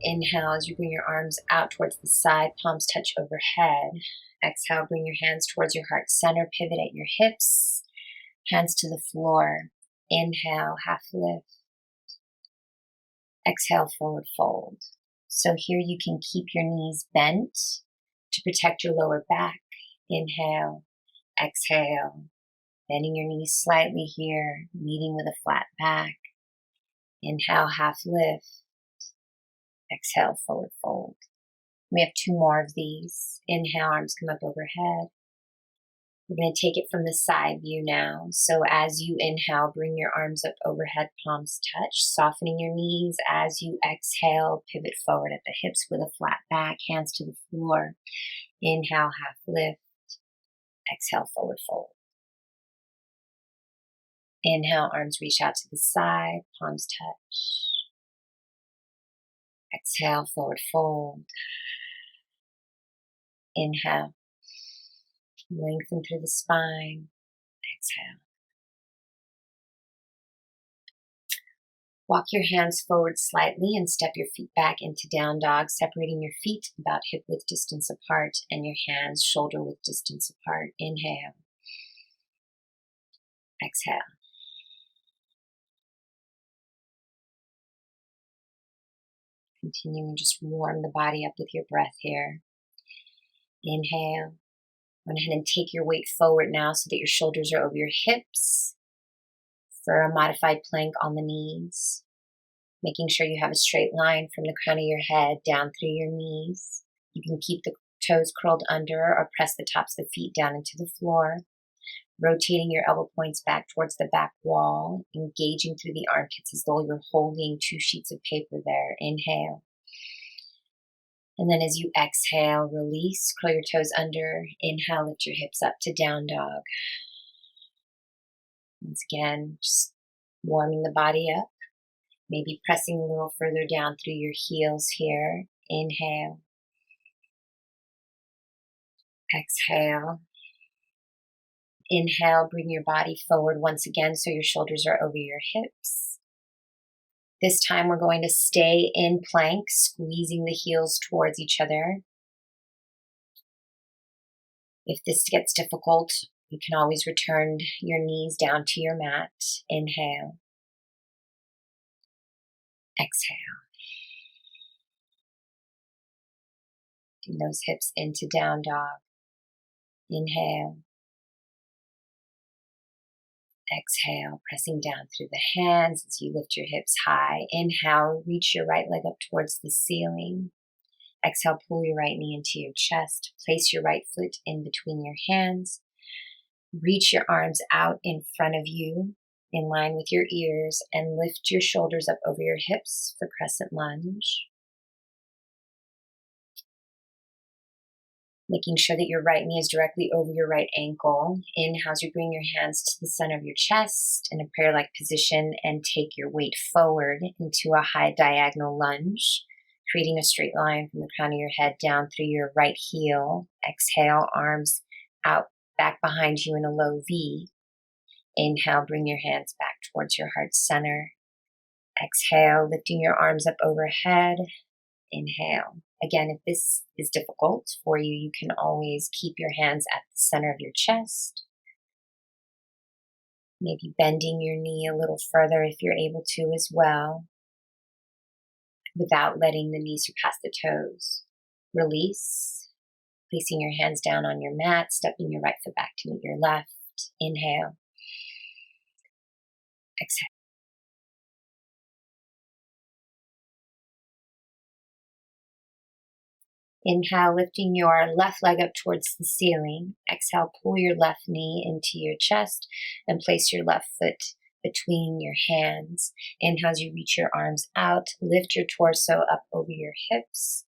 Inhale as you bring your arms out towards the side, palms touch overhead. Exhale, bring your hands towards your heart center, pivot at your hips, hands to the floor. Inhale, half lift. Exhale, forward fold. So here you can keep your knees bent to protect your lower back. Inhale, exhale, bending your knees slightly here, leading with a flat back. Inhale, half lift. Exhale, forward fold. We have 2 more of these. Inhale, arms come up overhead. We're going to take it from the side view now. So as you inhale, bring your arms up overhead, palms touch, softening your knees. As you exhale, pivot forward at the hips with a flat back, hands to the floor. Inhale, half lift. Exhale, forward fold. Inhale, arms reach out to the side, palms touch. Exhale, forward fold. Inhale. Lengthen through the spine. Exhale. Walk your hands forward slightly and step your feet back into down dog, separating your feet about hip width distance apart and your hands shoulder width distance apart. Inhale. Exhale. Continuing, just warm the body up with your breath here. Inhale. Go ahead and take your weight forward now so that your shoulders are over your hips for a modified plank on the knees. Making sure you have a straight line from the crown of your head down through your knees. You can keep the toes curled under or press the tops of the feet down into the floor. Rotating your elbow points back towards the back wall, engaging through the armpits as though you're holding 2 sheets of paper there. Inhale. And then as you exhale, release, curl your toes under. Inhale, lift your hips up to down dog. Once again, just warming the body up. Maybe pressing a little further down through your heels here. Inhale. Exhale. Inhale, bring your body forward once again so your shoulders are over your hips. This time we're going to stay in plank, squeezing the heels towards each other. If this gets difficult, you can always return your knees down to your mat. Inhale. Exhale. Bring those hips into down dog. Inhale. Exhale, pressing down through the hands as you lift your hips high. Inhale, reach your right leg up towards the ceiling. Exhale, pull your right knee into your chest. Place your right foot in between your hands. Reach your arms out in front of you in line with your ears and lift your shoulders up over your hips for crescent lunge. Making sure that your right knee is directly over your right ankle. Inhale as you bring your hands to the center of your chest in a prayer-like position and take your weight forward into a high diagonal lunge, creating a straight line from the crown of your head down through your right heel. Exhale, arms out back behind you in a low V. Inhale, bring your hands back towards your heart center. Exhale, lifting your arms up overhead. Inhale. Again, if this is difficult for you, you can always keep your hands at the center of your chest. Maybe bending your knee a little further if you're able to as well, without letting the knee surpass the toes. Release, placing your hands down on your mat, stepping your right foot back to meet your left. Inhale. Exhale. Inhale, lifting your left leg up towards the ceiling. Exhale, pull your left knee into your chest and place your left foot between your hands. Inhale as you reach your arms out. Lift your torso up over your hips,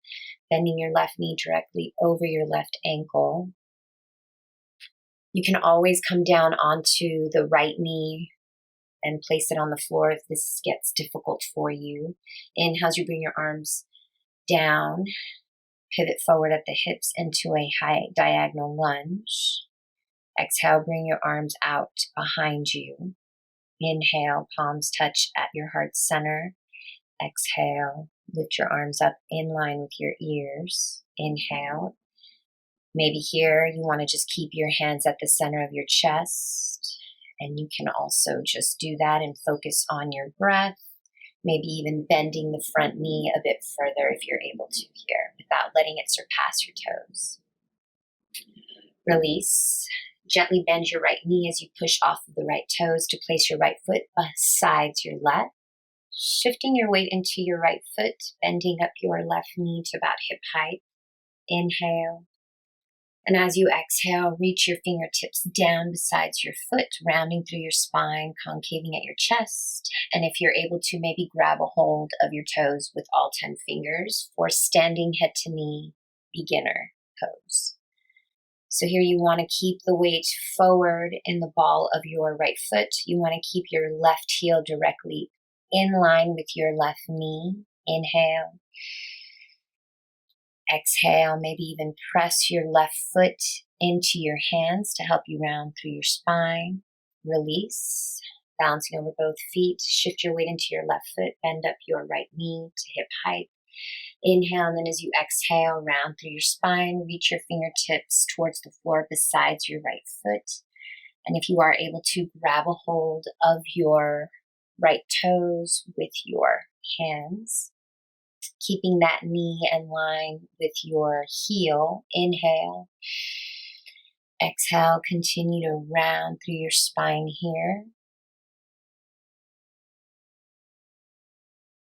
bending your left knee directly over your left ankle. You can always come down onto the right knee and place it on the floor if this gets difficult for you. Inhale as you bring your arms down. Pivot forward at the hips into a high diagonal lunge. Exhale, bring your arms out behind you. Inhale, palms touch at your heart center. Exhale, lift your arms up in line with your ears. Inhale. Maybe here you want to just keep your hands at the center of your chest. And you can also just do that and focus on your breath. Maybe even bending the front knee a bit further if you're able to here without letting it surpass your toes. Release. Gently bend your right knee as you push off of the right toes to place your right foot beside your left. Shifting your weight into your right foot, bending up your left knee to about hip height. Inhale. And as you exhale, reach your fingertips down besides your foot, rounding through your spine, concaving at your chest. And if you're able to, maybe grab a hold of your toes with all 10 fingers for standing head to knee beginner pose. So here you want to keep the weight forward in the ball of your right foot. You want to keep your left heel directly in line with your left knee. Inhale. Exhale, maybe even press your left foot into your hands to help you round through your spine. Release, bouncing over both feet. Shift your weight into your left foot. Bend up your right knee to hip height. Inhale, and then as you exhale, round through your spine. Reach your fingertips towards the floor besides your right foot. And if you are able to, grab a hold of your right toes with your hands. Keeping that knee in line with your heel. Inhale. Exhale, continue to round through your spine here.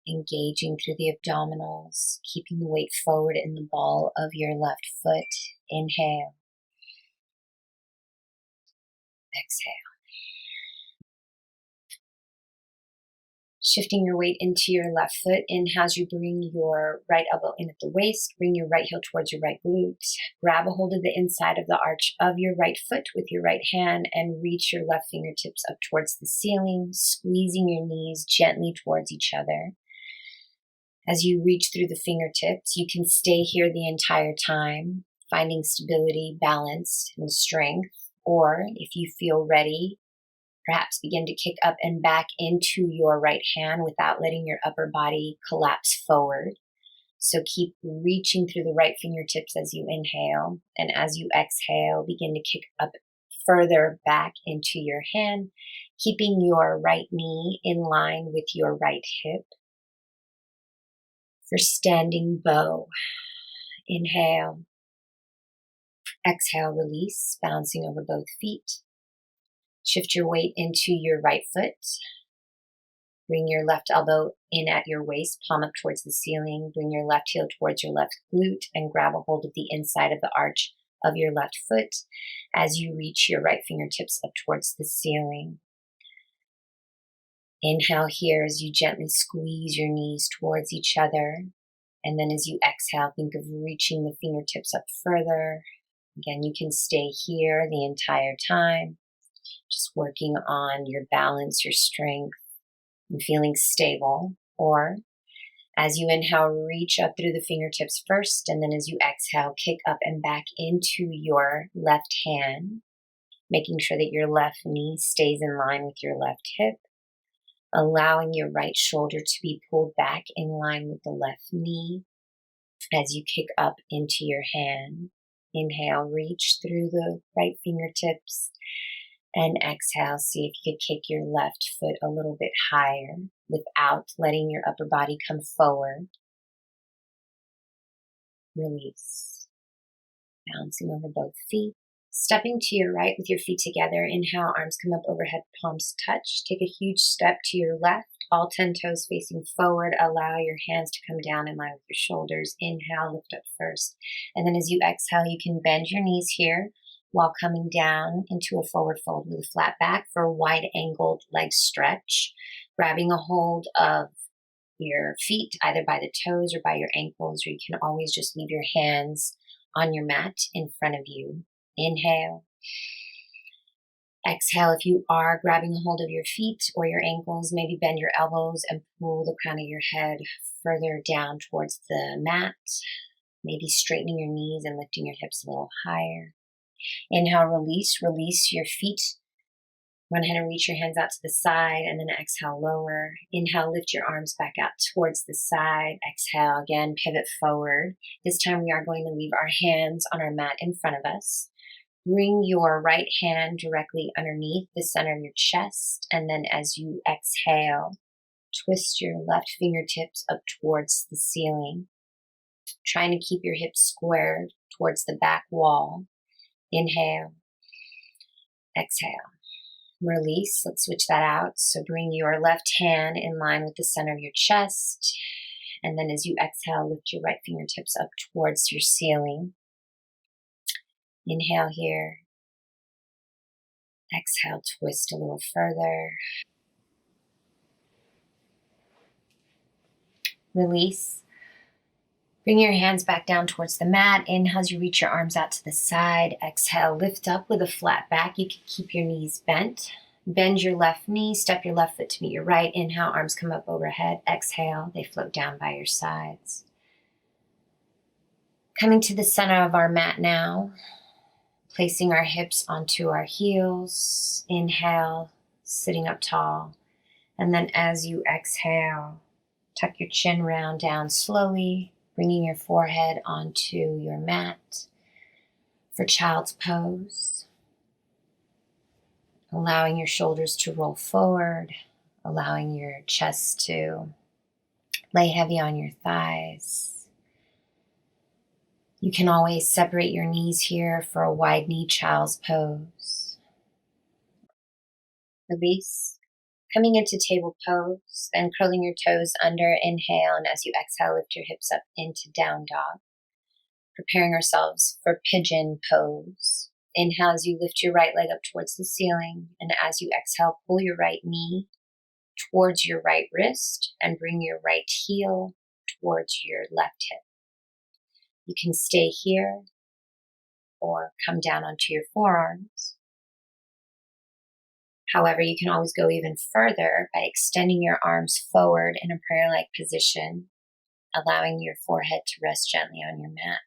Engaging through the abdominals, keeping the weight forward in the ball of your left foot. Inhale. Exhale. Shifting your weight into your left foot. Inhale as you bring your right elbow in at the waist. Bring your right heel towards your right glute. Grab a hold of the inside of the arch of your right foot with your right hand and reach your left fingertips up towards the ceiling, squeezing your knees gently towards each other. As you reach through the fingertips, you can stay here the entire time, finding stability, balance, and strength. Or if you feel ready, perhaps begin to kick up and back into your right hand without letting your upper body collapse forward. So keep reaching through the right fingertips as you inhale. And as you exhale, begin to kick up further back into your hand, keeping your right knee in line with your right hip. For standing bow, inhale. Exhale, release, bouncing over both feet. Shift your weight into your right foot. Bring your left elbow in at your waist, palm up towards the ceiling. Bring your left heel towards your left glute and grab a hold of the inside of the arch of your left foot as you reach your right fingertips up towards the ceiling. Inhale here as you gently squeeze your knees towards each other. And then as you exhale, think of reaching the fingertips up further. Again, you can stay here the entire time, just working on your balance, your strength, and feeling stable. Or as you inhale, reach up through the fingertips first, and then as you exhale, kick up and back into your left hand, making sure that your left knee stays in line with your left hip, allowing your right shoulder to be pulled back in line with the left knee as you kick up into your hand. Inhale, reach through the right fingertips, and exhale, see if you could kick your left foot a little bit higher without letting your upper body come forward. Release. Bouncing over both feet. Stepping to your right with your feet together. Inhale, arms come up overhead, palms touch. Take a huge step to your left, all 10 toes facing forward. Allow your hands to come down in line with your shoulders. Inhale, lift up first. And then as you exhale, you can bend your knees here while coming down into a forward fold with a flat back for a wide angled leg stretch. Grabbing a hold of your feet either by the toes or by your ankles, or you can always just leave your hands on your mat in front of you. Inhale. Exhale, if you are grabbing a hold of your feet or your ankles, maybe bend your elbows and pull the crown of your head further down towards the mat. Maybe straightening your knees and lifting your hips a little higher. Inhale, release your feet Run ahead and reach your hands out to the side and then exhale, lower. Inhale, lift your arms back out towards the side. Exhale, again, pivot forward. This time we are going to leave our hands on our mat in front of us. Bring your right hand directly underneath the center of your chest. And then as you exhale, twist your left fingertips up towards the ceiling. Trying to keep your hips squared towards the back wall. Inhale, exhale. Release. Let's switch that out. So bring your left hand in line with the center of your chest. And then as you exhale, lift your right fingertips up towards your ceiling. Inhale here. Exhale, twist a little further. Release. Bring your hands back down towards the mat. Inhale as you reach your arms out to the side. Exhale, lift up with a flat back. You can keep your knees bent. Bend your left knee, step your left foot to meet your right. Inhale, arms come up overhead. Exhale, they float down by your sides. Coming to the center of our mat now, placing our hips onto our heels. Inhale, sitting up tall. And then as you exhale, tuck your chin round down slowly, bringing your forehead onto your mat for child's pose. Allowing your shoulders to roll forward, allowing your chest to lay heavy on your thighs. You can always separate your knees here for a wide knee child's pose. Release. Coming into table pose, then curling your toes under, inhale, and as you exhale, lift your hips up into down dog. Preparing ourselves for pigeon pose. Inhale as you lift your right leg up towards the ceiling, and as you exhale, pull your right knee towards your right wrist and bring your right heel towards your left hip. You can stay here or come down onto your forearms. However, you can always go even further by extending your arms forward in a prayer-like position, allowing your forehead to rest gently on your mat.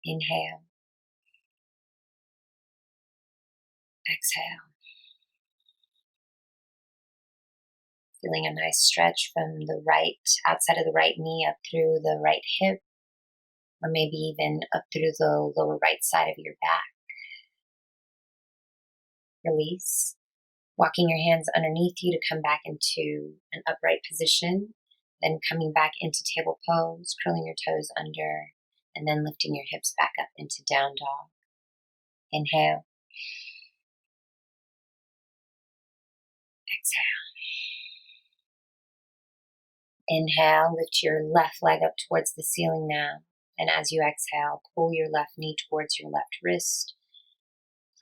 Inhale. Exhale. Feeling a nice stretch from the right, outside of the right knee up through the right hip, or maybe even up through the lower right side of your back. Release. Walking your hands underneath you to come back into an upright position, then coming back into table pose, curling your toes under, and then lifting your hips back up into down dog. Inhale. Exhale. Inhale, lift your left leg up towards the ceiling now. And as you exhale, pull your left knee towards your left wrist.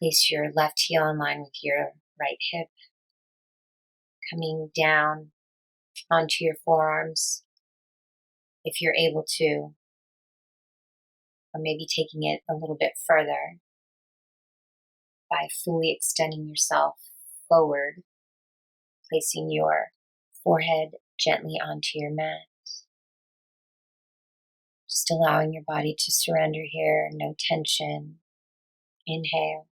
Place your left heel in line with your right hip. Coming down onto your forearms, if you're able to, or maybe taking it a little bit further by fully extending yourself forward, placing your forehead gently onto your mat. Just allowing your body to surrender here, no tension. Inhale.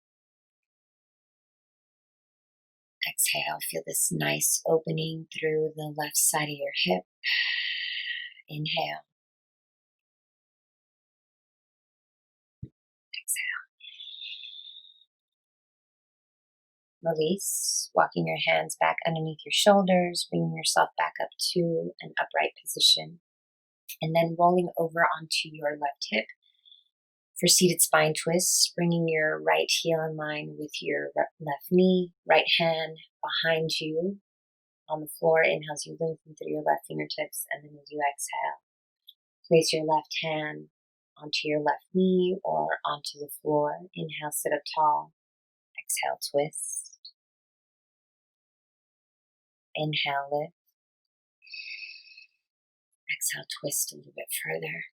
Exhale, feel this nice opening through the left side of your hip. Inhale. Exhale. Release, walking your hands back underneath your shoulders, bringing yourself back up to an upright position, and then rolling over onto your left hip for seated spine twists, bringing your right heel in line with your left knee, right hand behind you on the floor. Inhale as you lengthen through your left fingertips, and then as you exhale, place your left hand onto your left knee or onto the floor. Inhale, sit up tall. Exhale, twist. Inhale, lift. Exhale, twist a little bit further.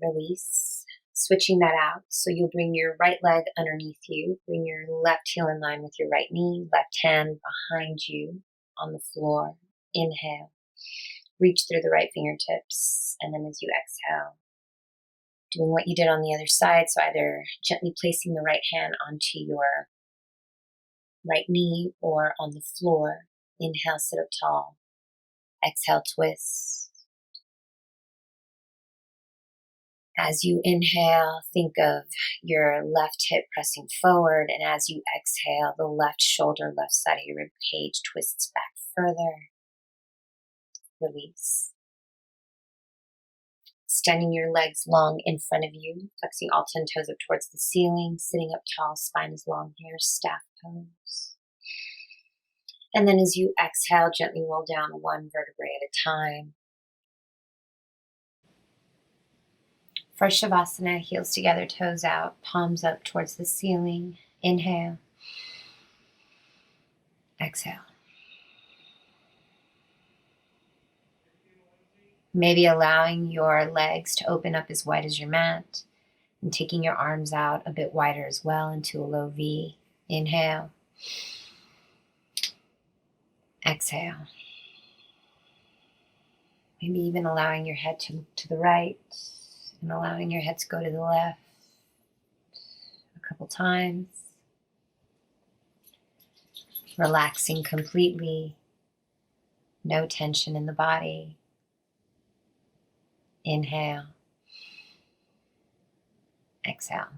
Release. Switching that out. So you'll bring your right leg underneath you. Bring your left heel in line with your right knee. Left hand behind you on the floor. Inhale. Reach through the right fingertips. And then as you exhale, Doing what you did on the other side, so either gently placing the right hand onto your right knee or on the floor. Inhale, sit up tall. Exhale, twist. As you inhale, think of your left hip pressing forward, and as you exhale, the left shoulder, left side of your rib cage twists back further. Release. Extending your legs long in front of you, flexing all 10 toes up towards the ceiling, sitting up tall, spine is long here, staff pose. And then as you exhale, gently roll down one vertebrae at a time. For Shavasana, heels together, toes out, palms up towards the ceiling. Inhale. Exhale. Maybe allowing your legs to open up as wide as your mat and taking your arms out a bit wider as well into a low V. Inhale. Exhale. Maybe even allowing your head to the right and allowing your head to go to the left a couple times. Relaxing completely. No tension in the body. Inhale. Exhale.